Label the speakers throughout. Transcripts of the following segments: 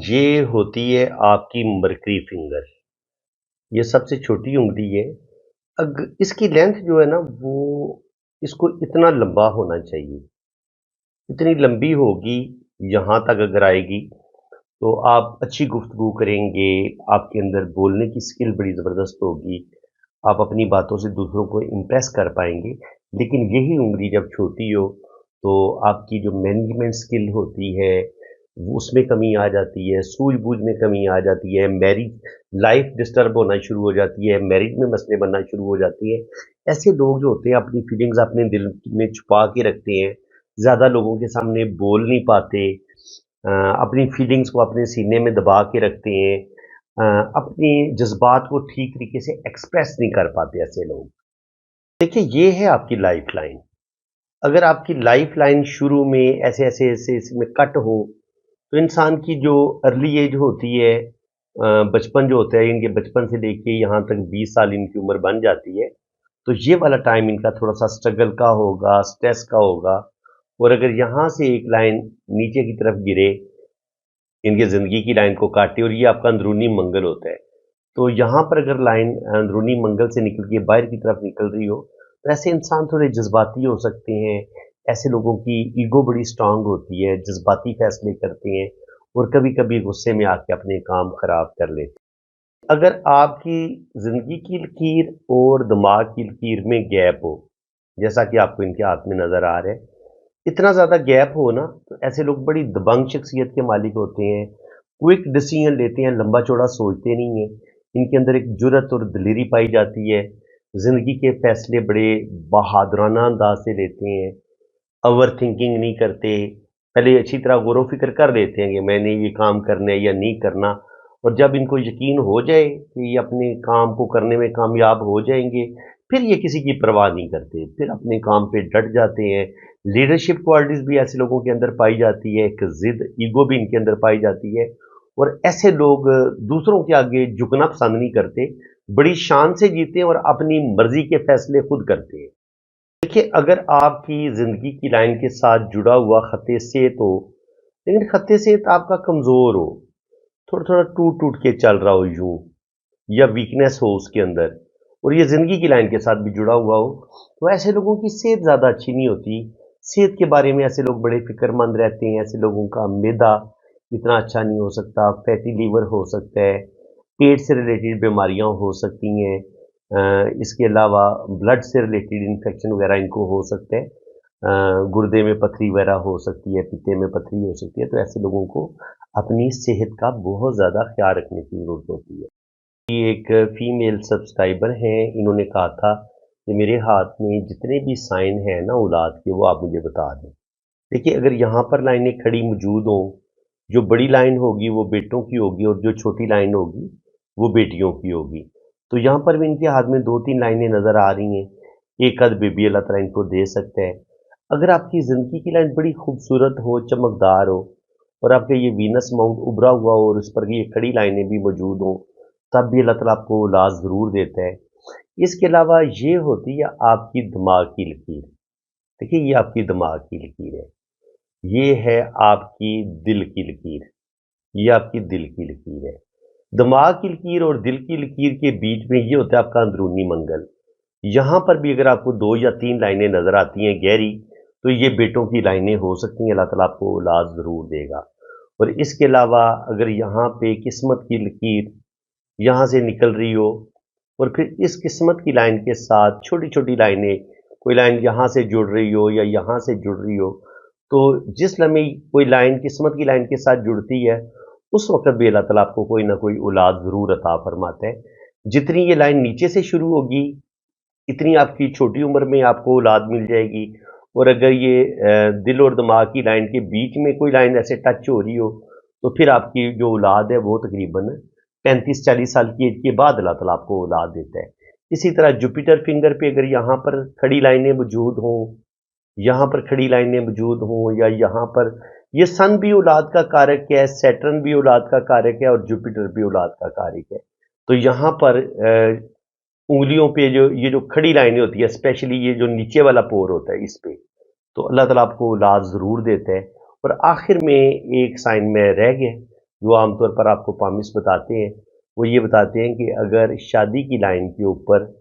Speaker 1: یہ ہوتی ہے آپ کی مرکری فنگر. یہ سب سے چھوٹی انگلی ہے. اس کی لینتھ جو ہے نا وہ اس کو اتنا لمبا ہونا چاہیے. اتنی لمبی ہوگی یہاں تک اگر آئے گی تو آپ اچھی گفتگو کریں گے. آپ کے اندر بولنے کی سکل بڑی زبردست ہوگی. آپ اپنی باتوں سے دوسروں کو امپریس کر پائیں گے. لیکن یہی انگلی جب چھوٹی ہو تو آپ کی جو مینجمنٹ سکل ہوتی ہے اس میں کمی آ جاتی ہے. سوجھ بوجھ میں کمی آ جاتی ہے. میرج لائف ڈسٹرب ہونا شروع ہو جاتی ہے. میرج میں مسئلے بننا شروع ہو جاتی ہیں. ایسے لوگ جو ہوتے ہیں اپنی فیلنگز اپنے دل میں چھپا کے رکھتے ہیں. زیادہ لوگوں کے سامنے بول نہیں پاتے. اپنی فیلنگز کو اپنے سینے میں دبا کے رکھتے ہیں. اپنی جذبات کو ٹھیک طریقے سے ایکسپریس نہیں کر پاتے ایسے لوگ. دیکھیں یہ ہے آپ کی لائف لائن. اگر آپ کی لائف لائن شروع میں ایسے اس میں کٹ ہو تو انسان کی جو ارلی ایج ہوتی ہے بچپن جو ہوتا ہے ان کے بچپن سے لے کے یہاں تک 20 سال ان کی عمر بن جاتی ہے تو یہ والا ٹائم ان کا تھوڑا سا سٹرگل کا ہوگا, سٹریس کا ہوگا. اور اگر یہاں سے ایک لائن نیچے کی طرف گرے ان کے زندگی کی لائن کو کاٹے اور یہ آپ کا اندرونی منگل ہوتا ہے تو یہاں پر اگر لائن اندرونی منگل سے نکل کے باہر کی طرف نکل رہی ہو تو ایسے انسان تھوڑے جذباتی ہو سکتے ہیں. ایسے لوگوں کی ایگو بڑی سٹرانگ ہوتی ہے, جذباتی فیصلے کرتے ہیں اور کبھی کبھی غصے میں آ کے اپنے کام خراب کر لیتے ہیں. اگر آپ کی زندگی کی لکیر اور دماغ کی لکیر میں گیپ ہو جیسا کہ آپ کو ان کے ہاتھ میں نظر آ رہا ہے, اتنا زیادہ گیپ ہو نا تو ایسے لوگ بڑی دبنگ شخصیت کے مالک ہوتے ہیں. کوئک ڈیسیژن لیتے ہیں, لمبا چوڑا سوچتے نہیں ہیں. ان کے اندر ایک جرت اور دلیری پائی جاتی ہے. زندگی کے فیصلے بڑے بہادرانہ انداز سے لیتے ہیں. اوور تھنکنگ نہیں کرتے. پہلے اچھی طرح غور و فکر کر لیتے ہیں کہ میں نے یہ کام کرنا ہے یا نہیں کرنا, اور جب ان کو یقین ہو جائے کہ یہ اپنے کام کو کرنے میں کامیاب ہو جائیں گے پھر یہ کسی کی پرواہ نہیں کرتے, پھر اپنے کام پہ ڈٹ جاتے ہیں. لیڈرشپ کوالٹیز بھی ایسے لوگوں کے اندر پائی جاتی ہے. ایک ضد ایگو بھی ان کے اندر پائی جاتی ہے. اور ایسے لوگ دوسروں کے آگے جھکنا پسند نہیں کرتے, بڑی شان سے جیتے ہیں اور اپنی مرضی کے فیصلے خود کرتے ہیں. دیکھیے اگر آپ کی زندگی کی لائن کے ساتھ جڑا ہوا خط صحت ہو لیکن خط صحت آپ کا کمزور ہو, تھوڑا تھوڑا ٹوٹ کے چل رہا ہو یوں, یا ویکنیس ہو اس کے اندر, اور یہ زندگی کی لائن کے ساتھ بھی جڑا ہوا ہو تو ایسے لوگوں کی صحت زیادہ اچھی نہیں ہوتی. صحت کے بارے میں ایسے لوگ بڑے فکر مند رہتے ہیں. ایسے لوگوں کا معدہ اتنا اچھا نہیں ہو سکتا, فیٹی لیور ہو سکتا ہے, پیٹ سے ریلیٹڈ بیماریاں ہو سکتی ہیں. اس کے علاوہ بلڈ سے ریلیٹڈ انفیکشن وغیرہ ان کو ہو سکتا ہے. گردے میں پتھری وغیرہ ہو سکتی ہے, پیتے میں پتھری ہو سکتی ہے. تو ایسے لوگوں کو اپنی صحت کا بہت زیادہ خیال رکھنے کی ضرورت ہوتی ہے. یہ ایک فیمیل سبسکرائبر ہیں, انہوں نے کہا تھا کہ میرے ہاتھ میں جتنے بھی سائن ہیں نا اولاد کے وہ آپ مجھے بتا دیں. دیکھیے اگر یہاں پر لائنیں کھڑی موجود ہوں, جو بڑی لائن ہوگی وہ بیٹوں کی ہوگی اور جو چھوٹی لائن ہوگی وہ بیٹیوں کی ہوگی. تو یہاں پر بھی ان کے ہاتھ میں 2-3 لائنیں نظر آ رہی ہیں. ایک آدھ بیبی اللہ تعالیٰ ان کو دے سکتا ہے. اگر آپ کی زندگی کی لائن بڑی خوبصورت ہو, چمکدار ہو, اور آپ کا یہ وینس ماؤنٹ ابھرا ہوا ہو اور اس پر یہ کھڑی لائنیں بھی موجود ہوں, تب بھی اللہ تعالیٰ آپ کو اولاد ضرور دیتا ہے. اس کے علاوہ یہ ہوتی ہے آپ کی دماغ کی لکیر. دیکھیے یہ آپ کی دماغ کی لکیر ہے, یہ ہے آپ کی دل کی لکیر, یہ آپ کی دل کی لکیر ہے. دماغ کی لکیر اور دل کی لکیر کے بیچ میں یہ ہوتا ہے آپ کا اندرونی منگل. یہاں پر بھی اگر آپ کو 2 یا 3 لائنیں نظر آتی ہیں گہری تو یہ بیٹوں کی لائنیں ہو سکتی ہیں. اللہ تعالیٰ آپ کو اولاد ضرور دے گا. اور اس کے علاوہ اگر یہاں پہ قسمت کی لکیر یہاں سے نکل رہی ہو اور پھر اس قسمت کی لائن کے ساتھ چھوٹی چھوٹی لائنیں, کوئی لائن یہاں سے جڑ رہی ہو یا یہاں سے جڑ رہی ہو, تو جس لمحے کوئی لائن قسمت کی لائن کے ساتھ جڑتی ہے اس وقت بھی اللہ تعالیٰ آپ کو کوئی نہ کوئی اولاد ضرور عطا فرماتا ہے. جتنی یہ لائن نیچے سے شروع ہوگی اتنی آپ کی چھوٹی عمر میں آپ کو اولاد مل جائے گی. اور اگر یہ دل اور دماغ کی لائن کے بیچ میں کوئی لائن ایسے ٹچ ہو رہی ہو تو پھر آپ کی جو اولاد ہے وہ تقریباً 35-40 سال کی ایج کے بعد اللہ تعالیٰ آپ کو اولاد دیتا ہے. اسی طرح جوپیٹر فنگر پہ اگر یہاں پر کھڑی لائنیں موجود ہوں, یہاں پر کھڑی لائنیں موجود ہوں, یا یہاں پر یہ سن بھی اولاد کا کارک ہے, سیٹرن بھی اولاد کا کارک ہے اور جوپیٹر بھی اولاد کا کارک ہے. تو یہاں پر انگلیوں پہ یہ جو کھڑی لائنیں ہوتی ہیں, اسپیشلی یہ جو نیچے والا پور ہوتا ہے اس پہ, تو اللہ تعالیٰ آپ کو اولاد ضرور دیتا ہے. اور آخر میں ایک سائن میں رہ گیا, जो आम तौर पर आपको पामिस्ट बताते हैं, वो ये बताते हैं कि अगर शादी की लाइन के ऊपर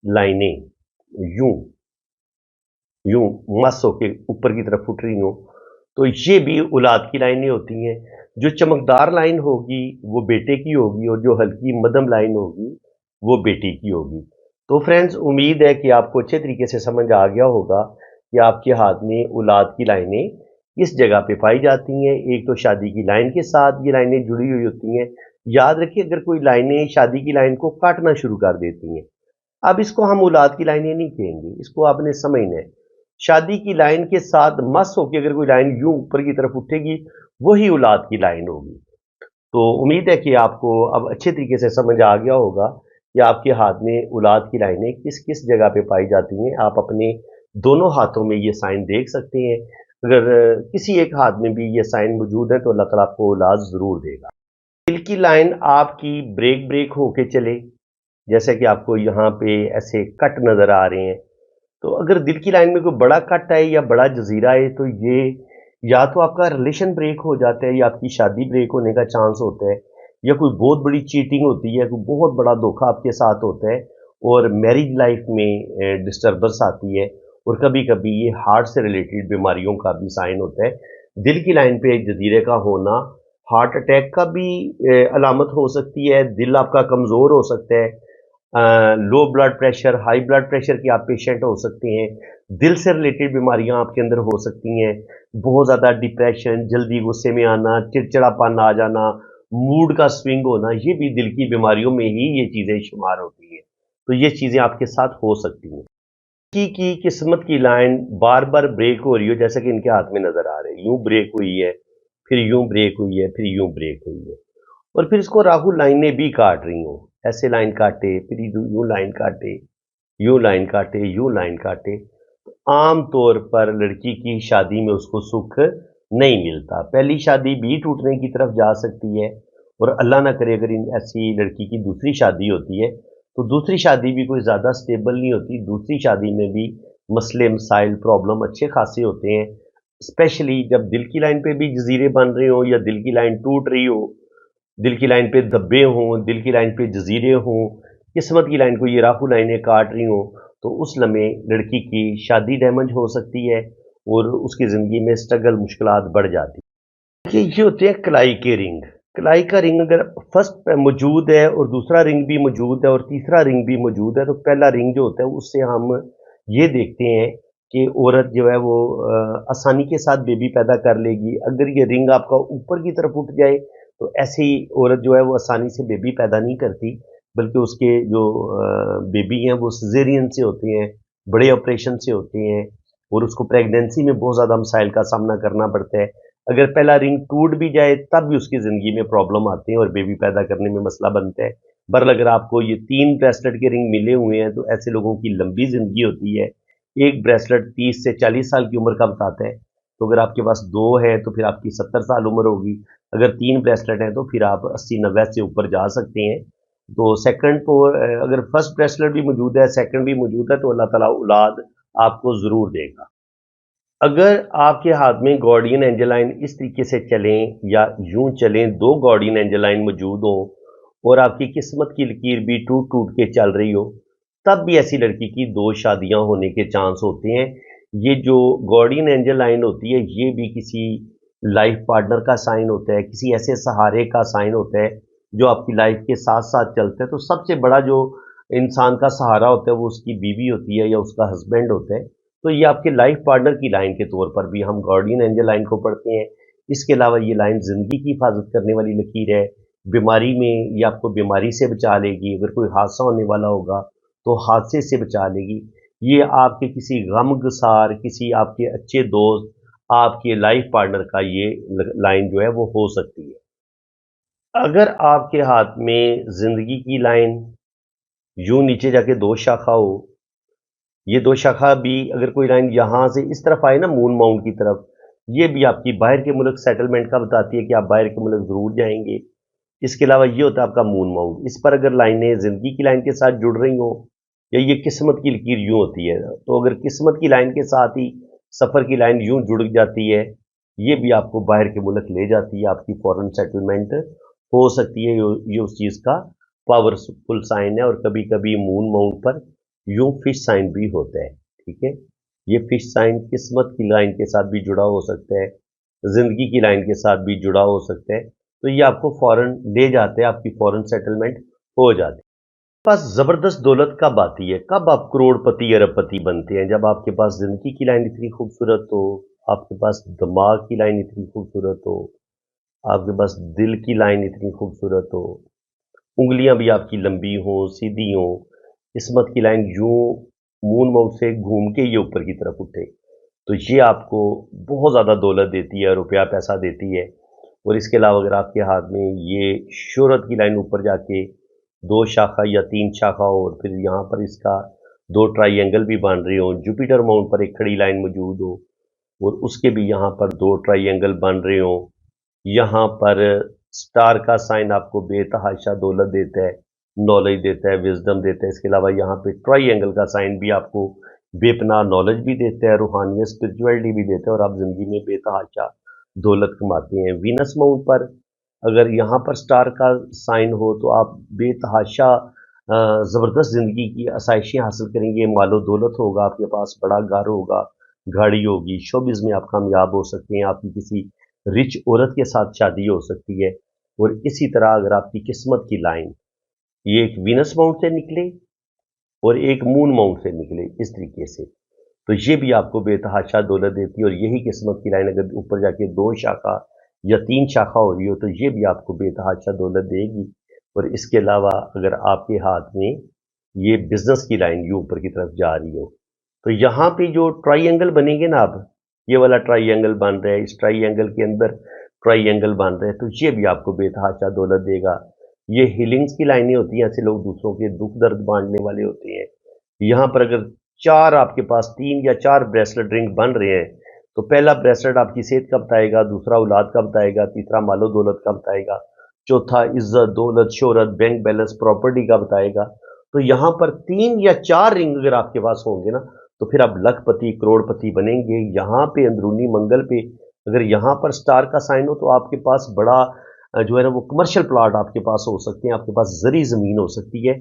Speaker 1: लाइनें यूं यूं मस होके ऊपर की तरफ उठ रही हों, तो ये भी औलाद की लाइनें होती हैं। जो चमकदार लाइन होगी वो बेटे की होगी, और जो हल्की मध्यम लाइन होगी वो बेटी की होगी। तो फ्रेंड्स, उम्मीद है कि आपको अच्छे तरीके से समझ आ गया होगा कि आपके हाथ में औलाद की लाइनें किस जगह पे पाई जाती हैं। एक तो शादी की लाइन के साथ ये लाइनें जुड़ी हुई होती हैं। याद रखिए, अगर कोई लाइनें शादी की लाइन को काटना शुरू कर देती हैं, अब इसको हम औलाद की लाइनें नहीं कहेंगे, इसको आपने समझना है। शादी की लाइन के साथ मस होकर अगर कोई लाइन यूं ऊपर की तरफ उठेगी, वही औलाद की लाइन होगी। तो उम्मीद है कि आपको अब अच्छे तरीके से समझ आ गया होगा कि आपके हाथ में औलाद की लाइनें किस किस जगह पे पाई जाती हैं। आप अपने दोनों हाथों में ये साइन देख सकते हैं। अगर किसी एक हाथ में भी ये साइन मौजूद है तो अल्लाह ताला आपको औलाद ज़रूर देगा। दिल की लाइन आपकी ब्रेक ब्रेक होके चले, जैसे कि आपको यहाँ पे ऐसे कट नज़र आ रहे हैं। तो अगर दिल की लाइन में कोई बड़ा कट है या बड़ा जजीरा है, तो ये या तो आपका रिलेशन ब्रेक हो जाता है, या आपकी शादी ब्रेक होने का चांस होता है, या कोई बहुत बड़ी चीटिंग होती है, कोई बहुत बड़ा धोखा आपके साथ होता है, और मैरिज लाइफ में डिस्टर्बेंस आती है। और कभी कभी ये हार्ट से रिलेटेड बीमारियों का भी साइन होता है। दिल की लाइन पे जजीरे का होना हार्ट अटैक का भी अलामत हो सकती है। दिल आपका कमज़ोर हो सकता है। Low blood pressure, high blood pressure के आप पेशेंट हो सकते हैं। दिल से रिलेटेड बीमारियां आपके अंदर हो सकती हैं। बहुत ज़्यादा डिप्रेशन, जल्दी गुस्से में आना, चिड़चिड़ापन आ जाना, मूड का स्विंग होना, ये भी दिल की बीमारियों में ही ये चीज़ें शुमार होती हैं। तो ये चीज़ें आपके साथ हो सकती हैं। की किस्मत की लाइन बार बार ब्रेक हो रही हो, जैसा कि इनके हाथ में नज़र आ रहे हैं। यूं ब्रेक हुई है, फिर यूं ब्रेक हुई है, फिर यूं ब्रेक हुई है, और फिर इसको राहु लाइनें भी काट रही हों। ऐसे लाइन काटे, फिर यूं लाइन काटे, यूं लाइन काटे, यूं लाइन काटे। आम तौर पर लड़की की शादी में उसको सुख नहीं मिलता। पहली शादी भी टूटने की तरफ जा सकती है, और अल्लाह ना करे अगर ऐसी लड़की की दूसरी शादी होती है, तो दूसरी शादी भी कोई ज़्यादा स्टेबल नहीं होती। दूसरी शादी में भी मसले मसाइल प्रॉब्लम अच्छे खासे होते हैं, स्पेशली जब दिल की लाइन पे भी जजीरे बन रहे हो, या दिल की लाइन टूट रही हो, दिल की लाइन पे धब्बे हों, दिल की लाइन पे जजीरे हों, किस्मत की लाइन को ये राहु लाइनें काट रही हों, तो उस लम्हे लड़की की शादी डैमेज हो सकती है, और उसकी ज़िंदगी में स्ट्रगल मुश्किलात बढ़ जाती है। ये होते हैं कलाई के रिंग। कलाई का रिंग अगर फर्स्ट पे मौजूद है, और दूसरा रिंग भी मौजूद है, और तीसरा रिंग भी मौजूद है, तो पहला रिंग जो होता है उससे हम ये देखते हैं कि औरत जो है वो आसानी के साथ बेबी पैदा कर लेगी। अगर ये रिंग आपका ऊपर की तरफ उठ जाए, तो ऐसी औरत जो है वो आसानी से बेबी पैदा नहीं करती, बल्कि उसके जो बेबी हैं वो सिजेरियन से होते हैं, बड़े ऑपरेशन से होते हैं, और उसको प्रेगनेंसी में बहुत ज़्यादा मसाइल का सामना करना पड़ता है। अगर पहला रिंग टूट भी जाए तब भी उसकी ज़िंदगी में प्रॉब्लम आती है, और बेबी पैदा करने में मसला बनता है। बहरहाल अगर आपको ये 3 ब्रेसलेट के रिंग मिले हुए हैं, तो ऐसे लोगों की लंबी ज़िंदगी होती है। एक ब्रेसलेट 30 से 40 साल की उम्र का बताता है, तो अगर आपके पास 2 है तो फिर आपकी 70 साल उम्र होगी। अगर 3 ब्रेसलेट हैं तो फिर आप 80-90 से ऊपर जा सकते हैं। तो सेकंड को अगर फर्स्ट ब्रेसलेट भी मौजूद है, सेकंड भी मौजूद है, तो अल्लाह ताला औलाद आपको ज़रूर देगा। अगर आपके हाथ में गार्डियन एंजल लाइन इस तरीके से चलें, या यूं चलें, 2 गार्डियन एंजल लाइन मौजूद हों, और आपकी किस्मत की लकीर भी टूट टूट के चल रही हो, तब भी ऐसी लड़की की 2 शादियां होने के चांस होते हैं। ये जो गार्डियन एंजल लाइन होती है, ये भी किसी लाइफ पार्टनर का साइन होता है, किसी ऐसे सहारे का साइन होता है जो आपकी लाइफ के साथ साथ चलता है। तो सबसे बड़ा जो इंसान का सहारा होता है वो उसकी बीवी होती है, या उसका हस्बैंड होता है। तो ये आपके लाइफ पार्टनर की लाइन के तौर पर भी हम गार्डियन एंजल लाइन को पढ़ते हैं। इसके अलावा ये लाइन ज़िंदगी की हिफाजत करने वाली लकीर है। बीमारी में ये आपको बीमारी से बचा लेगी। अगर कोई हादसा होने वाला होगा तो हादसे से बचा लेगी। ये आपके किसी गमगसार, किसी आपके अच्छे दोस्त, आपके लाइफ पार्टनर का ये लाइन जो है वो हो सकती है। अगर आपके हाथ में ज़िंदगी की लाइन यूं नीचे जाके 2 शाखा हो, ये 2 शाखा भी अगर कोई लाइन यहाँ से इस तरफ आए ना, मून माउंट की तरफ, ये भी आपकी बाहर के मुल्क सेटलमेंट का बताती है कि आप बाहर के मुल्क ज़रूर जाएंगे। इसके अलावा ये होता है आपका मून माउंट। इस पर अगर लाइनें ज़िंदगी की लाइन के साथ जुड़ रही हों, या ये किस्मत की लकीर यूं होती है, तो अगर किस्मत की लाइन के साथ ही सफ़र की लाइन यूं जुड़ जाती है, ये भी आपको बाहर के मुल्क ले जाती है, आपकी फॉरेन सेटलमेंट हो सकती है। ये उस चीज़ का पावरफुल साइन है। और कभी कभी मून माउंट पर यूं फिश साइन भी होता है, ठीक है। ये फिश साइन किस्मत की लाइन के साथ भी जुड़ा हो सकता है, जिंदगी की लाइन के साथ भी जुड़ा हो सकता है। तो ये आपको फॉरेन ले जाते हैं, आपकी फॉरेन सेटलमेंट हो जाती है। पास जबरदस्त दौलत कब आती है, कब आप करोड़पति अरबपति बनते हैं? जब आपके पास जिंदगी की लाइन इतनी खूबसूरत हो, आपके पास दिमाग की लाइन इतनी खूबसूरत हो, आपके पास दिल की लाइन इतनी खूबसूरत हो, उंगलियां भी आपकी लंबी हो, सीधी हो, किस्मत की लाइन यूं मून माउंट से घूम के ये ऊपर की तरफ उठे, तो ये आपको बहुत ज़्यादा दौलत देती है, रुपया पैसा देती है। और इसके अलावा अगर आपके हाथ में ये शोहरत की लाइन ऊपर जाके दो शाखा या तीन शाखा हो, और फिर यहाँ पर इसका दो ट्राइंगल भी बन रहे हो, जुपिटर माउंट पर एक खड़ी लाइन मौजूद हो और उसके भी यहाँ पर दो ट्राइंगल बन रहे हो, यहाँ पर स्टार का साइन आपको बेतहाशा दौलत देता है, नॉलेज देता है, विजडम देता है। इसके अलावा यहाँ पे ट्राइंगल का साइन भी आपको बेपनाह नॉलेज भी देता है, रूहानियत स्पिरिचुअलिटी भी देता है, और आप जिंदगी में बेतहाशा दौलत कमाते हैं। वीनस माउंट पर अगर यहाँ पर स्टार का साइन हो तो आप बेतहाशा ज़बरदस्त ज़िंदगी की आसाइशें हासिल करेंगे, मालो दौलत होगा, आपके पास बड़ा घर होगा, गाड़ी होगी, शोबिज़ में आप कामयाब हो सकते हैं, आपकी किसी रिच औरत के साथ शादी हो सकती है। और इसी तरह अगर आपकी किस्मत की लाइन ये एक वीनस माउंट से निकले और एक मून माउंट से निकले इस तरीके से, तो ये भी आपको बेतहाशा दौलत देती है। और यही किस्मत की लाइन अगर ऊपर जाके दो शाखा या तीन शाखा हो रही हो तो ये भी आपको बेतहाशा दौलत देगी। और इसके अलावा अगर आपके हाथ में ये बिजनेस की लाइन ये ऊपर की तरफ जा रही हो, तो यहाँ पे जो ट्राइंगल बनेंगे ना, अब ये वाला ट्राइंगल बन रहा है, इस ट्राइंगल के अंदर ट्राइंगल बन रहा है, तो ये भी आपको बेतहाशा दौलत देगा। ये हीलिंग्स की लाइनें होती हैं, ऐसे लोग दूसरों के दुख दर्द बांटने वाले होते हैं। यहाँ पर अगर चार आपके पास तीन या चार ब्रेसलेट रिंग बन रहे हैं, तो पहला ब्रेसलेट आपकी सेहत का बताएगा, दूसरा औलाद का बताएगा, तीसरा मालो दौलत का बताएगा, चौथा इज्जत दौलत शोहरत बैंक बैलेंस प्रॉपर्टी का बताएगा। तो यहाँ पर तीन या चार रिंग अगर आपके पास होंगे ना, तो फिर आप लखपति करोड़पति बनेंगे। यहाँ पे अंदरूनी मंगल पे अगर यहाँ पर स्टार का साइन हो तो आपके पास बड़ा जो है ना वो कमर्शियल प्लॉट आपके पास हो सकते हैं, आपके पास जरी ज़मीन हो सकती है,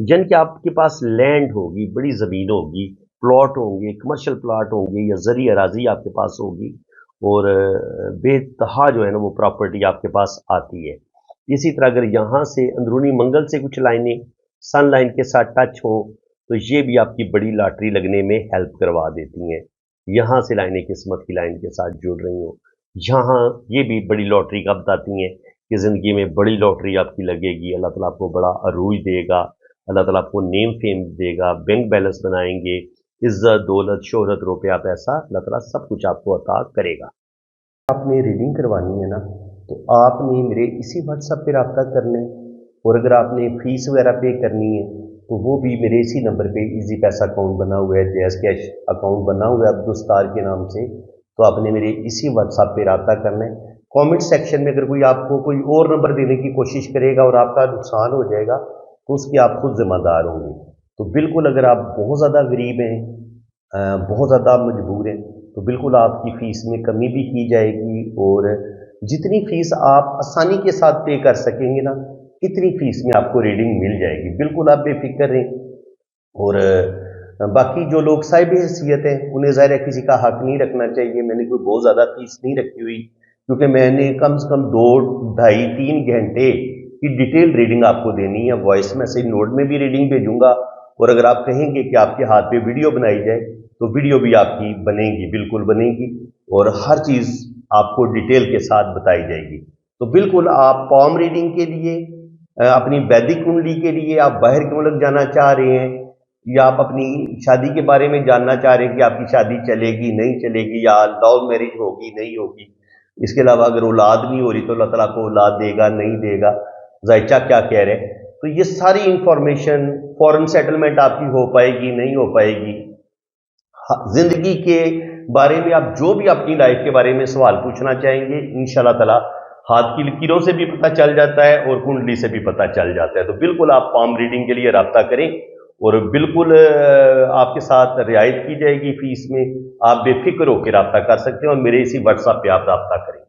Speaker 1: यानी कि आपके पास लैंड होगी, बड़ी ज़मीन होगी, प्लॉट होंगे, कमर्शियल प्लॉट होंगे या जरी अराजी आपके पास होगी, और बेतहा जो है ना वो प्रॉपर्टी आपके पास आती है। इसी तरह अगर यहाँ से अंदरूनी मंगल से कुछ लाइनें सन लाइन के साथ टच हो तो ये भी आपकी बड़ी लॉटरी लगने में हेल्प करवा देती हैं। यहाँ से लाइनें किस्मत की लाइन के साथ जुड़ रही हो, यहाँ ये भी बड़ी लॉटरी का बताती हैं कि ज़िंदगी में बड़ी लॉटरी आपकी लगेगी, अल्लाह ताला आपको बड़ा अरूज देगा, अल्लाह ताला आपको नेम फेम देगा, बैंक बैलेंस बनाएंगे, इज्जत दौलत शोहरत रुपया पैसा अल्लाह ताला सब कुछ आपको अता करेगा। आपने रीडिंग करवानी है ना, तो आपने मेरे इसी व्हाट्सएप पे रब्ता करना है, और अगर आपने फीस वगैरह पे करनी है तो वो भी मेरे इसी नंबर पे इजी पैसा अकाउंट बना हुआ है, जैज़ कैश अकाउंट बना हुआ है अब्दुस्तार के नाम से, तो आपने मेरे इसी व्हाट्सएप पे रब्ता करना है। कमेंट सेक्शन में अगर कोई आपको कोई और नंबर देने की कोशिश करेगा और आपका नुकसान हो जाएगा तो उसकी आप खुद जिम्मेदार होंगे। तो बिल्कुल अगर आप बहुत ज़्यादा गरीब हैं, बहुत ज़्यादा मजबूर हैं, तो बिल्कुल आपकी फ़ीस में कमी भी की जाएगी, और जितनी फ़ीस आप आसानी के साथ पे कर सकेंगे ना, इतनी फ़ीस में आपको रीडिंग मिल जाएगी। बिल्कुल आप बेफिक्र रहें। और बाकी जो लोग साहिब हैसियत हैं उन्हें ज़ाहिर है किसी का हक नहीं रखना चाहिए। मैंने कोई बहुत ज़्यादा फ़ीस नहीं रखी हुई, क्योंकि मैंने कम से कम 2, ढाई, 3 घंटे की डिटेल रीडिंग आपको देनी है। वॉइस मैसेज नोट में भी रीडिंग भेजूंगा, और अगर आप कहेंगे कि आपके हाथ पे वीडियो बनाई जाए तो वीडियो भी आपकी बनेगी, बिल्कुल बनेगी, और हर चीज़ आपको डिटेल के साथ बताई जाएगी। तो बिल्कुल आप पॉम रीडिंग के लिए, अपनी वैदिक कुंडली के लिए आप बाहर के मुल्क जाना चाह रहे हैं, या आप अपनी शादी के बारे में जानना चाह रहे हैं कि आपकी शादी चलेगी नहीं चलेगी, या लव मैरिज होगी नहीं होगी, इसके अलावा अगर औलाद नहीं हो रही तो अल्लाह ताला को औलाद देगा नहीं देगा, जायचा क्या कह रहे हैं, तो ये सारी इंफॉर्मेशन, फॉरेन सेटलमेंट आपकी हो पाएगी नहीं हो पाएगी, जिंदगी के बारे में आप जो भी अपनी लाइफ के बारे में सवाल पूछना चाहेंगे, इंशाल्लाह ताला हाथ की लकीरों से भी पता चल जाता है और कुंडली से भी पता चल जाता है। तो बिल्कुल आप पाम रीडिंग के लिए रब्ता करें, اور بالکل آپ کے ساتھ رعایت کی جائے گی فیس میں. آپ بے فکر ہو کے رابطہ کر سکتے ہیں اور میرے اسی واٹس ایپ پہ آپ رابطہ کریں.